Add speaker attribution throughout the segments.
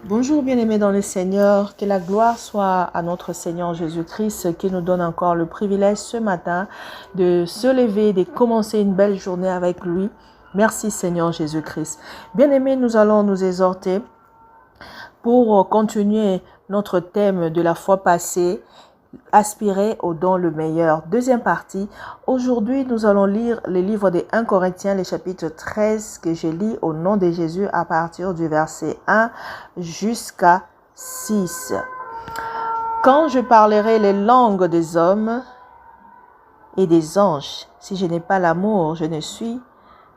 Speaker 1: Bonjour bien-aimés dans le Seigneur, que la gloire soit à notre Seigneur Jésus-Christ qui nous donne encore le privilège ce matin de se lever, de commencer une belle journée avec lui. Merci Seigneur Jésus-Christ. Bien-aimés, nous allons nous exhorter pour continuer notre thème de la fois passée, aspirer au don le meilleur. Deuxième partie, aujourd'hui nous allons lire le livre des 1 Corinthiens, le chapitre 13 que je lis au nom de Jésus à partir du verset 1 jusqu'à 6. Quand je parlerai les langues des hommes et des anges, si je n'ai pas l'amour, je ne suis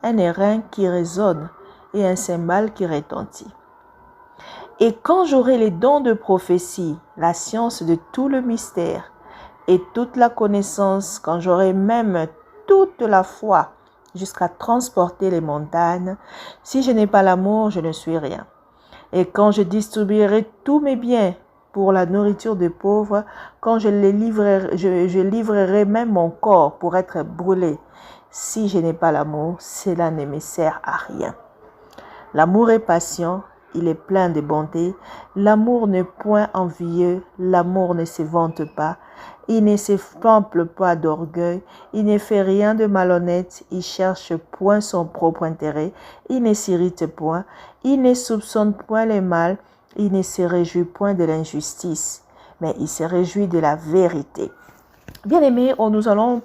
Speaker 1: un airain qui résonne et un cymbale qui retentit. Et quand j'aurai les dons de prophétie, la science de tout le mystère et toute la connaissance, quand j'aurai même toute la foi jusqu'à transporter les montagnes, si je n'ai pas l'amour, je ne suis rien. Et quand je distribuerai tous mes biens pour la nourriture des pauvres, quand je livrerai même mon corps pour être brûlé, si je n'ai pas l'amour, cela ne me sert à rien. L'amour est patient. Il est plein de bonté. L'amour n'est point envieux. L'amour ne se vante pas. Il ne s'enflamme pas d'orgueil. Il ne fait rien de malhonnête. Il cherche point son propre intérêt. Il ne s'irrite point. Il ne soupçonne point le mal. Il ne se réjouit point de l'injustice, mais il se réjouit de la vérité. Bien-aimés, nous allons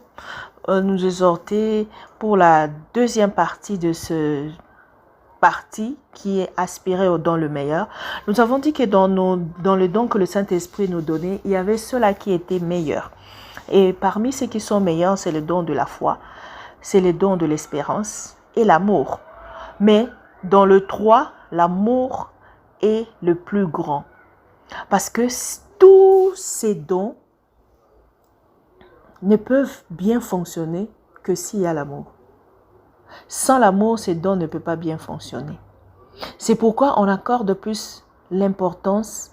Speaker 1: nous exhorter pour la deuxième partie de ce partie qui est aspirée au don le meilleur. Nous avons dit que dans le don que le Saint-Esprit nous donnait, il y avait ceux-là qui étaient meilleurs. Et parmi ceux qui sont meilleurs, c'est le don de la foi, c'est le don de l'espérance et l'amour. Mais dans le 3, l'amour est le plus grand. Parce que tous ces dons ne peuvent bien fonctionner que s'il y a l'amour. Sans l'amour, ces dons ne peuvent pas bien fonctionner. C'est pourquoi on accorde plus l'importance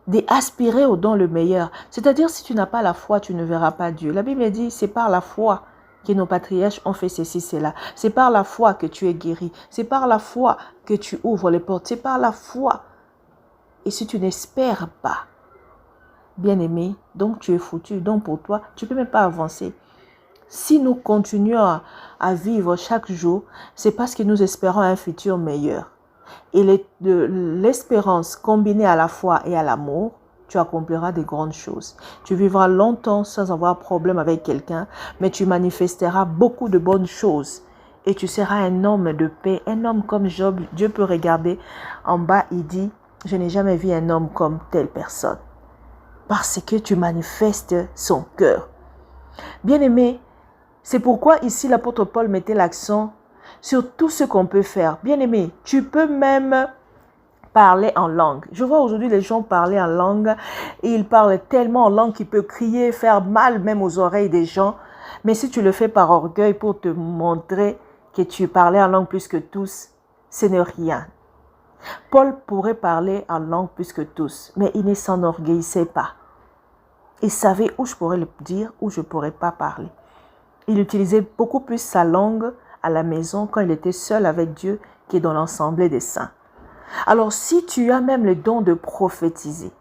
Speaker 1: d'aspirer au don le meilleur. C'est-à-dire, si tu n'as pas la foi, tu ne verras pas Dieu. La Bible dit, c'est par la foi que nos patriarches ont fait ceci, cela. C'est par la foi que tu es guéri. C'est par la foi que tu ouvres les portes. C'est par la foi. Et si tu n'espères pas, bien-aimé, donc tu es foutu. Donc pour toi, tu ne peux même pas avancer. Si nous continuons à vivre chaque jour, c'est parce que nous espérons un futur meilleur. Et l'espérance combinée à la foi et à l'amour, tu accompliras des grandes choses. Tu vivras longtemps sans avoir problème avec quelqu'un, mais tu manifesteras beaucoup de bonnes choses. Et tu seras un homme de paix, un homme comme Job. Dieu peut regarder en bas, il dit, je n'ai jamais vu un homme comme telle personne. Parce que tu manifestes son cœur. Bien-aimé, c'est pourquoi ici l'apôtre Paul mettait l'accent sur tout ce qu'on peut faire. Bien-aimé, tu peux même parler en langue. Je vois aujourd'hui les gens parler en langue et ils parlent tellement en langue qu'ils peuvent crier, faire mal même aux oreilles des gens. Mais si tu le fais par orgueil pour te montrer que tu parlais en langue plus que tous, ce n'est rien. Paul pourrait parler en langue plus que tous, mais il ne s'enorgueillissait pas. Il savait où je pourrais le dire, où je ne pourrais pas parler. Il utilisait beaucoup plus sa langue à la maison quand il était seul avec Dieu que dans l'assemblée des saints. Alors si tu as même le don de prophétiser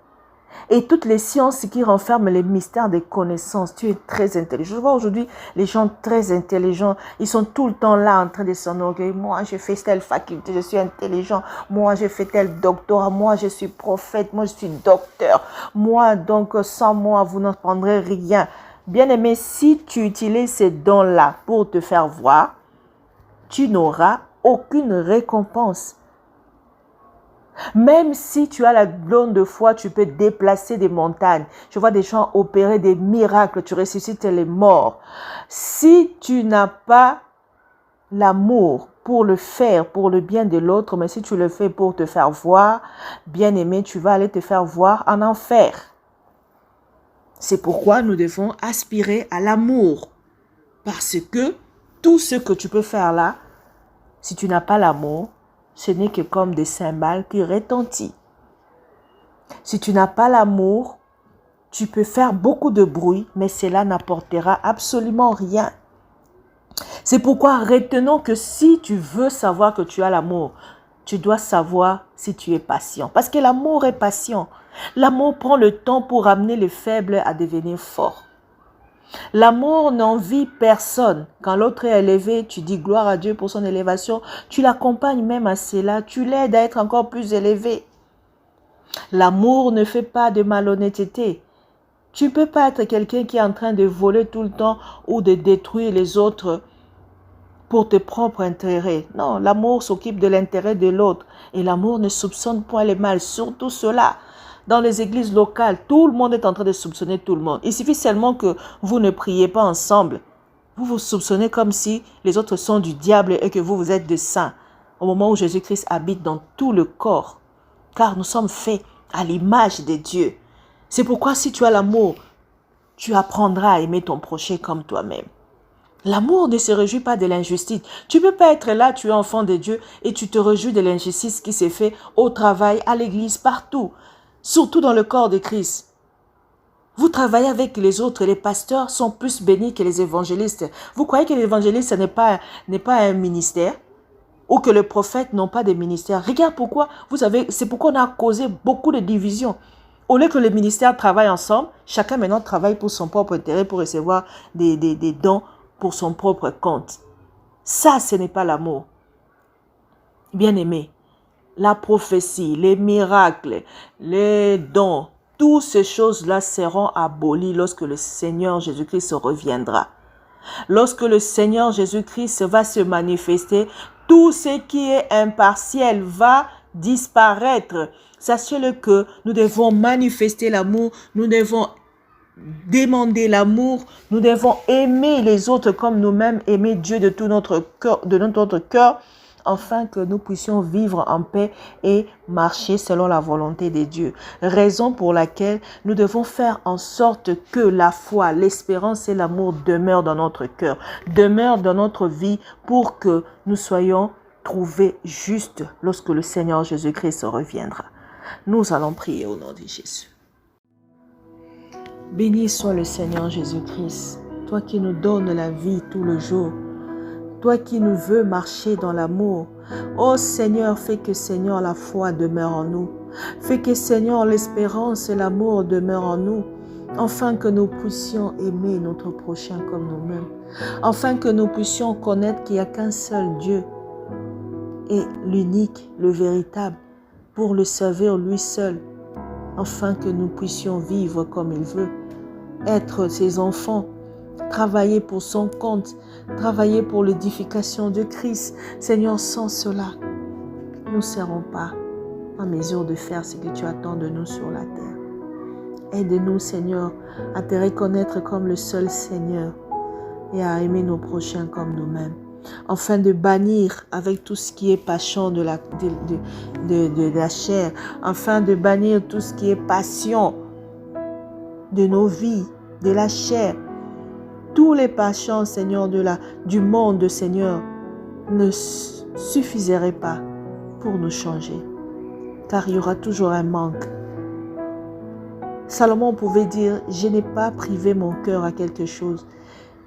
Speaker 1: et toutes les sciences qui renferment les mystères des connaissances, tu es très intelligent. Je vois aujourd'hui les gens très intelligents, ils sont tout le temps là en train de s'enorgueillir. Moi, j'ai fait telle faculté, je suis intelligent. Moi, j'ai fait tel doctorat. Moi, je suis prophète. Moi, je suis docteur. Moi, donc, sans moi, vous n'en prendrez rien. Bien-aimé, si tu utilises ces dons-là pour te faire voir, tu n'auras aucune récompense. Même si tu as la don de foi, tu peux déplacer des montagnes. Je vois des gens opérer des miracles, tu ressuscites les morts. Si tu n'as pas l'amour pour le faire, pour le bien de l'autre, mais si tu le fais pour te faire voir, bien-aimé, tu vas aller te faire voir en enfer. C'est pourquoi nous devons aspirer à l'amour. Parce que tout ce que tu peux faire là, si tu n'as pas l'amour, ce n'est que comme des cymbales qui retentissent. Si tu n'as pas l'amour, tu peux faire beaucoup de bruit, mais cela n'apportera absolument rien. C'est pourquoi retenons que si tu veux savoir que tu as l'amour, tu dois savoir si tu es patient. Parce que l'amour est patient. L'amour prend le temps pour amener les faibles à devenir forts. L'amour n'envie personne. Quand l'autre est élevé, tu dis gloire à Dieu pour son élévation. Tu l'accompagnes même à cela. Tu l'aides à être encore plus élevé. L'amour ne fait pas de malhonnêteté. Tu ne peux pas être quelqu'un qui est en train de voler tout le temps ou de détruire les autres pour tes propres intérêts. Non, l'amour s'occupe de l'intérêt de l'autre. Et l'amour ne soupçonne point le mal. Surtout cela. Dans les églises locales, tout le monde est en train de soupçonner tout le monde. Il suffit seulement que vous ne priez pas ensemble. Vous vous soupçonnez comme si les autres sont du diable et que vous êtes des saints. Au moment où Jésus-Christ habite dans tout le corps. Car nous sommes faits à l'image de Dieu. C'est pourquoi si tu as l'amour, tu apprendras à aimer ton prochain comme toi-même. L'amour ne se réjouit pas de l'injustice. Tu ne peux pas être là, tu es enfant de Dieu et tu te réjouis de l'injustice qui s'est faite au travail, à l'église, partout. Surtout dans le corps de Christ. Vous travaillez avec les autres, les pasteurs sont plus bénis que les évangélistes. Vous croyez que l'évangéliste n'est pas un ministère? Ou que les prophètes n'ont pas de ministère? Regarde pourquoi, vous savez, c'est pourquoi on a causé beaucoup de divisions. Au lieu que les ministères travaillent ensemble, chacun maintenant travaille pour son propre intérêt, pour recevoir des dons pour son propre compte. Ça, ce n'est pas l'amour. Bien-aimé. La prophétie, les miracles, les dons, toutes ces choses-là seront abolies lorsque le Seigneur Jésus-Christ reviendra. Lorsque le Seigneur Jésus-Christ va se manifester, tout ce qui est impartiel va disparaître. Sachez-le que nous devons manifester l'amour, nous devons demander l'amour, nous devons aimer les autres comme nous-mêmes, aimer Dieu de tout notre cœur, afin que nous puissions vivre en paix et marcher selon la volonté de Dieu. Raison pour laquelle nous devons faire en sorte que la foi, l'espérance et l'amour demeurent dans notre cœur, demeurent dans notre vie pour que nous soyons trouvés justes lorsque le Seigneur Jésus-Christ reviendra. Nous allons prier au nom de Jésus. Béni soit le Seigneur Jésus-Christ, toi qui nous donnes la vie tout le jour. Toi qui nous veux marcher dans l'amour, ô Seigneur, fais que Seigneur la foi demeure en nous. Fais que Seigneur l'espérance et l'amour demeurent en nous, afin que nous puissions aimer notre prochain comme nous-mêmes. Afin que nous puissions connaître qu'il n'y a qu'un seul Dieu et l'unique, le véritable, pour le servir lui seul. Afin que nous puissions vivre comme il veut, être ses enfants, travailler pour son compte, travailler pour l'édification de Christ. Seigneur, sans cela, nous ne serons pas en mesure de faire ce que tu attends de nous sur la terre. Aide-nous, Seigneur, à te reconnaître comme le seul Seigneur et à aimer nos prochains comme nous-mêmes, afin de bannir avec tout ce qui est passion de la chair, afin de bannir tout ce qui est passion de nos vies, de la chair. Tous les passions, Seigneur, du monde, Seigneur, ne suffiseraient pas pour nous changer, car il y aura toujours un manque. Salomon pouvait dire, je n'ai pas privé mon cœur à quelque chose.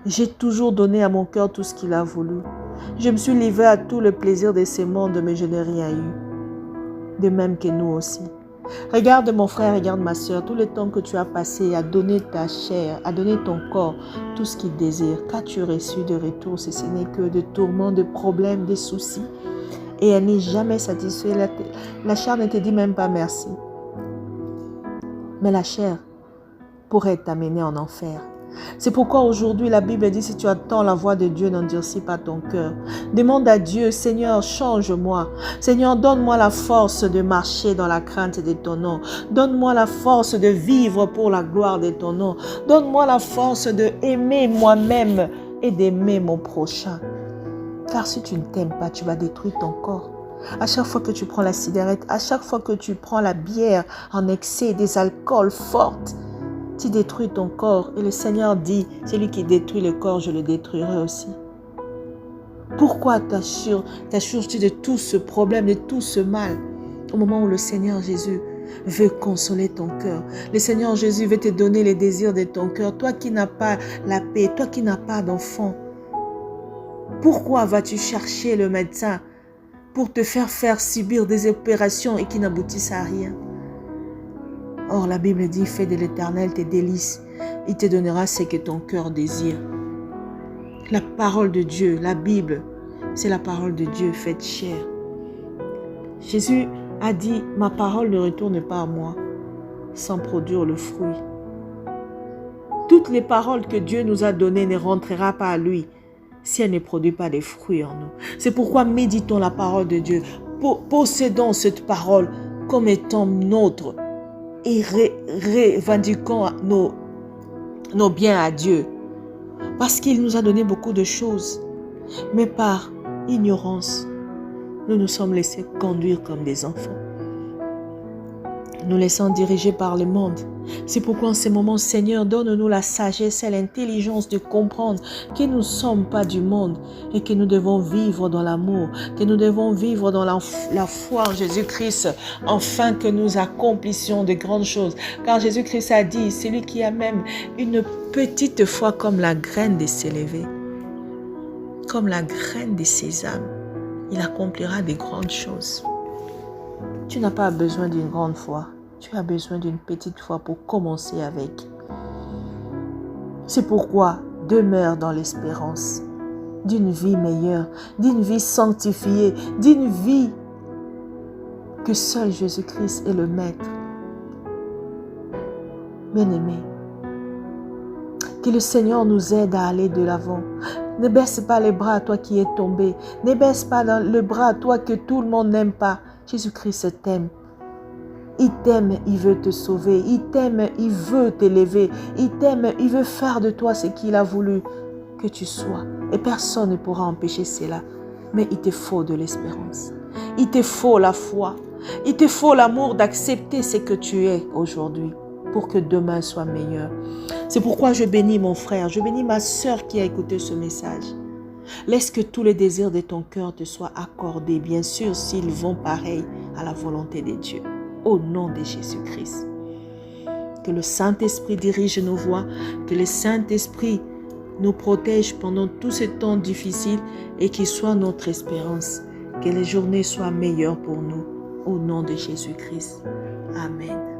Speaker 1: J'ai toujours donné à mon cœur tout ce qu'il a voulu. Je me suis livré à tout le plaisir de ce monde, mais je n'ai rien eu. De même que nous aussi. Regarde mon frère, regarde ma soeur, tout le temps que tu as passé à donner ta chair, à donner ton corps, tout ce qu'il désire. Qu'as-tu reçu de retour? Ce n'est que de tourments, de problèmes, de soucis. Et elle n'est jamais satisfaite. La chair ne te dit même pas merci. Mais la chair pourrait t'amener en enfer. C'est pourquoi aujourd'hui la Bible dit, si tu attends la voix de Dieu, n'endurcis pas ton cœur. Demande à Dieu, Seigneur, change-moi. Seigneur, donne-moi la force de marcher dans la crainte de ton nom. Donne-moi la force de vivre pour la gloire de ton nom. Donne-moi la force de aimer moi-même et d'aimer mon prochain. Car si tu ne t'aimes pas, tu vas détruire ton corps. À chaque fois que tu prends la cigarette, à chaque fois que tu prends la bière en excès, des alcools fortes, tu détruis ton corps. Et le Seigneur dit, celui qui détruit le corps, je le détruirai aussi. Pourquoi t'assures-tu de tout ce problème, de tout ce mal, au moment où le Seigneur Jésus veut consoler ton cœur? Le Seigneur Jésus veut te donner les désirs de ton cœur. Toi qui n'as pas la paix, toi qui n'as pas d'enfant, pourquoi vas-tu chercher le médecin pour te faire subir des opérations et qui n'aboutissent à rien. Or, la Bible dit, fais de l'Éternel tes délices. Il te donnera ce que ton cœur désire. La parole de Dieu, la Bible, c'est la parole de Dieu faite chair. Jésus a dit, ma parole ne retourne pas à moi sans produire le fruit. Toutes les paroles que Dieu nous a données ne rentrera pas à lui si elle ne produit pas des fruits en nous. C'est pourquoi méditons la parole de Dieu. Possédons cette parole comme étant nôtre et revendiquons nos biens à Dieu. Parce qu'il nous a donné beaucoup de choses. Mais par ignorance, nous nous sommes laissés conduire comme des enfants. Nous laissons diriger par le monde. C'est pourquoi en ce moment, Seigneur, donne-nous la sagesse et l'intelligence de comprendre que nous ne sommes pas du monde et que nous devons vivre dans l'amour, que nous devons vivre dans la foi en Jésus-Christ, afin que nous accomplissions de grandes choses. Car Jésus-Christ a dit, celui qui a même une petite foi comme la graine de s'élever, comme la graine de sésame, il accomplira de grandes choses. Tu n'as pas besoin d'une grande foi. Tu as besoin d'une petite foi pour commencer avec. C'est pourquoi demeure dans l'espérance d'une vie meilleure, d'une vie sanctifiée, d'une vie que seul Jésus-Christ est le maître. Bien-aimé, que le Seigneur nous aide à aller de l'avant. Ne baisse pas les bras à toi qui es tombé. Ne baisse pas le bras à toi que tout le monde n'aime pas. Jésus-Christ t'aime. Il t'aime, il veut te sauver. Il t'aime, il veut t'élever. Il t'aime, il veut faire de toi ce qu'il a voulu que tu sois. Et personne ne pourra empêcher cela. Mais il te faut de l'espérance. Il te faut la foi. Il te faut l'amour d'accepter ce que tu es aujourd'hui pour que demain soit meilleur. C'est pourquoi je bénis mon frère, je bénis ma sœur qui a écouté ce message. Laisse que tous les désirs de ton cœur te soient accordés, bien sûr, s'ils vont pareil à la volonté de Dieu. Au nom de Jésus-Christ. Que le Saint-Esprit dirige nos voies, que le Saint-Esprit nous protège pendant tous ces temps difficiles et qu'il soit notre espérance. Que les journées soient meilleures pour nous. Au nom de Jésus-Christ. Amen.